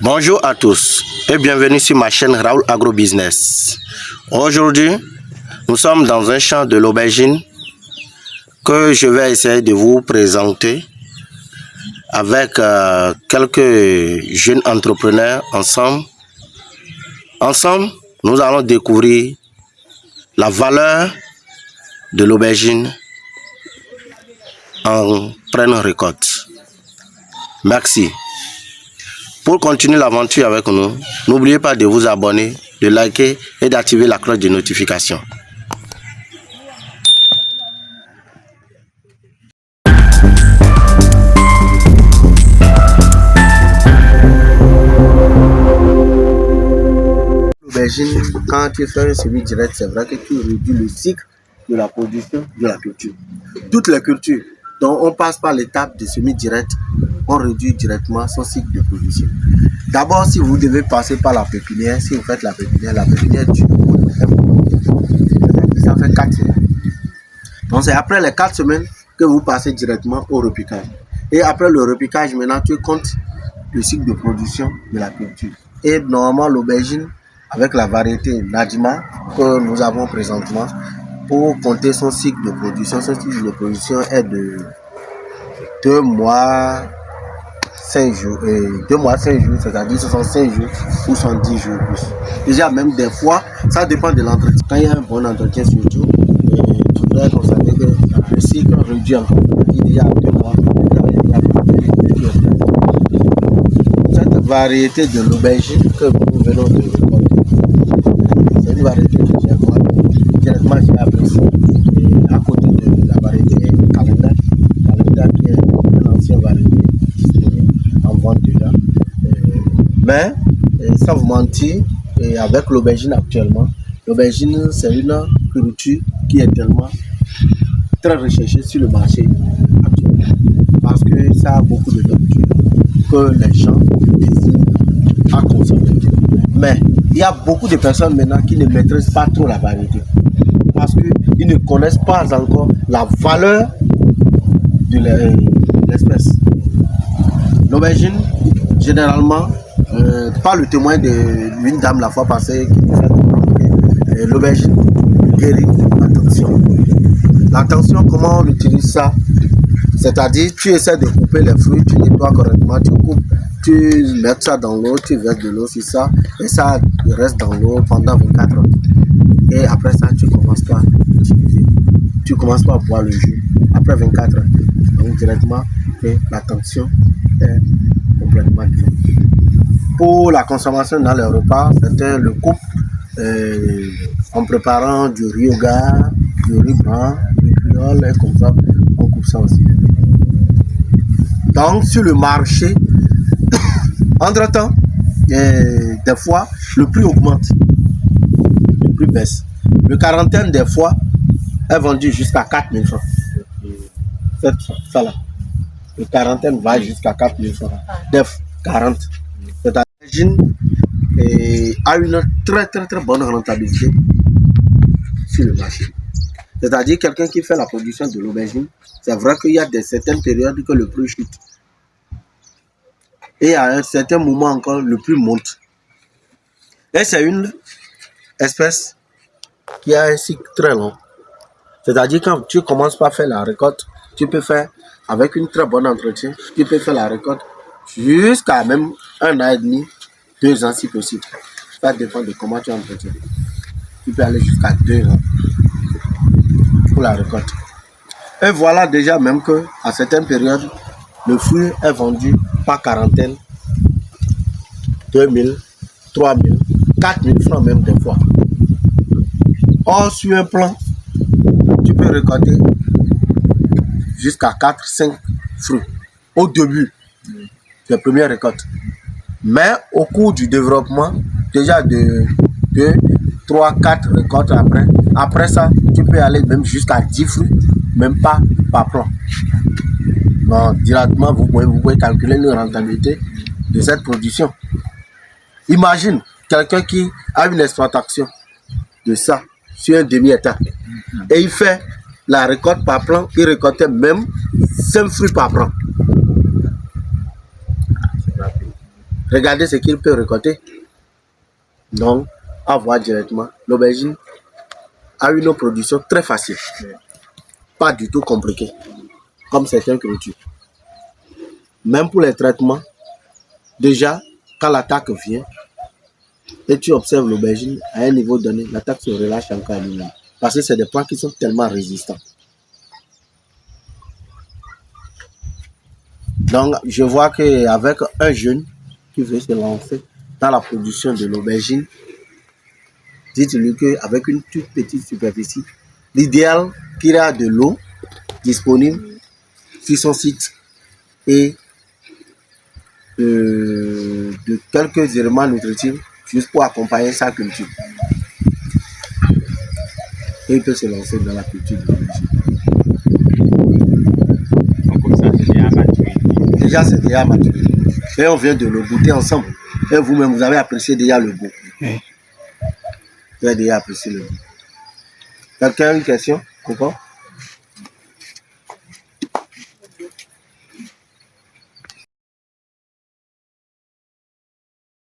Bonjour à tous et bienvenue sur ma chaîne Raoul Agro Business. Aujourd'hui, nous sommes dans un champ de l'aubergine que je vais essayer de vous présenter avec quelques jeunes entrepreneurs ensemble. Ensemble, nous allons découvrir la valeur de l'aubergine en pleine récolte. Merci. Pour continuer l'aventure avec nous, n'oubliez pas de vous abonner, de liker et d'activer la cloche de notification. L'aubergine, quand tu fais un semi-direct, c'est vrai que tu réduis le cycle de la production de la culture. Toutes les cultures dont on passe par l'étape de semi-direct, on réduit directement son cycle de production. D'abord, si vous devez passer par la pépinière, si vous faites la pépinière dure. Ça fait 4 semaines. Donc, c'est après les 4 semaines que vous passez directement au repiquage. Et après le repiquage, maintenant, tu comptes le cycle de production de la culture. Et normalement, l'aubergine, avec la variété Nadima que nous avons présentement, pour compter son cycle de production est de 2 mois 5 jours, 2 mois 5 jours, c'est-à-dire 65 jours ou 110 jours plus. Déjà, même des fois, ça dépend de l'entretien. Quand il y a un bon entretien surtout, tu voudrais constater que le cycle réduit encore. Il y a 2 mois, cette variété de l'aubergine que nous venons de récolter, c'est une variété que directement j'ai appréciée. Et à côté de la variété Calenda qui est une ancienne variété disponible en vente déjà. Mais sans vous mentir, avec l'aubergine actuellement, l'aubergine c'est une culture qui est tellement très recherchée sur le marché actuellement. Parce que ça a beaucoup de vertus que les gens désirent à consommer. Mais il y a beaucoup de personnes maintenant qui ne maîtrisent pas trop la variété. Parce qu'ils ne connaissent pas encore la valeur de l'espèce. L'aubergine, généralement, par le témoin d'une dame la fois passée qui nous fait comprendre que l'aubergine guérit la tension. La tension, comment on utilise ça? C'est-à-dire, tu essaies de couper les fruits, tu nettoies correctement, tu coupes, tu mets ça dans l'eau, tu verses de l'eau sur ça, et ça reste dans l'eau pendant 24 heures. Et après ça, tu commences pas à utiliser. Tu commences pas à boire le jus après 24 heures. Donc directement, la tension est complètement guérie. Pour la consommation dans les repas, certains le coupent en préparant du riz au gars, du riz blanc, du créole, et comme ça, on coupe ça aussi. Donc sur le marché, entre-temps, des fois, le prix augmente, le prix baisse. Le quarantaine, des fois, est vendu jusqu'à 4 000 francs. Ça là. Le quarantaine va jusqu'à 4 000 francs. 40. L'aubergine a une très bonne rentabilité sur le marché. C'est-à-dire quelqu'un qui fait la production de l'aubergine, c'est vrai qu'il y a certaines périodes que le prix chute. Et à un certain moment encore, le prix monte. Et c'est une espèce qui a un cycle très long. C'est-à-dire quand tu commences par faire la récolte, tu peux faire avec une très bonne entretien, tu peux faire la récolte jusqu'à même 1 an et demi, 2 ans si possible. Ça dépend de comment tu entretiens. Tu peux aller jusqu'à 2 ans pour la récolte. Et voilà déjà même que à certaines périodes, le fruit est vendu par quarantaine, 2 000, 3 000, 4 000 francs même des fois. Or, sur un plan, tu peux récolter jusqu'à 4-5 fruits au début des premières récoltes. Mais au cours du développement, déjà de 2, 3, 4 récoltes après ça, tu peux aller même jusqu'à 10 fruits, même pas par plan. Donc, directement, vous pouvez calculer la rentabilité de cette production. Imagine quelqu'un qui a une exploitation de ça sur un demi-hectare et il fait la récolte par plan, il récoltait même 5 fruits par plan. regardez ce qu'il peut récolter. Donc, à voir directement, l'aubergine a une production très facile, pas du tout compliquée, comme certaines cultures. Même pour les traitements, déjà, quand l'attaque vient, et tu observes l'aubergine à un niveau donné, l'attaque se relâche encore à lui-même. Parce que c'est des points qui sont tellement résistants. Donc, je vois qu'avec un jeune qui veut se lancer dans la production de l'aubergine, dites-lui qu'avec une toute petite superficie, l'idéal qu'il a de l'eau disponible sur son site et de quelques éléments nutritifs juste pour accompagner sa culture. Et il peut se lancer dans la culture de l'aubergine. Comme ça, c'est déjà maturé. Déjà, c'est déjà maturé. Et on vient de le goûter ensemble. Et vous-même, vous avez apprécié déjà le goût. Vous avez déjà apprécié le goût. Quelqu'un a une question? Pourquoi?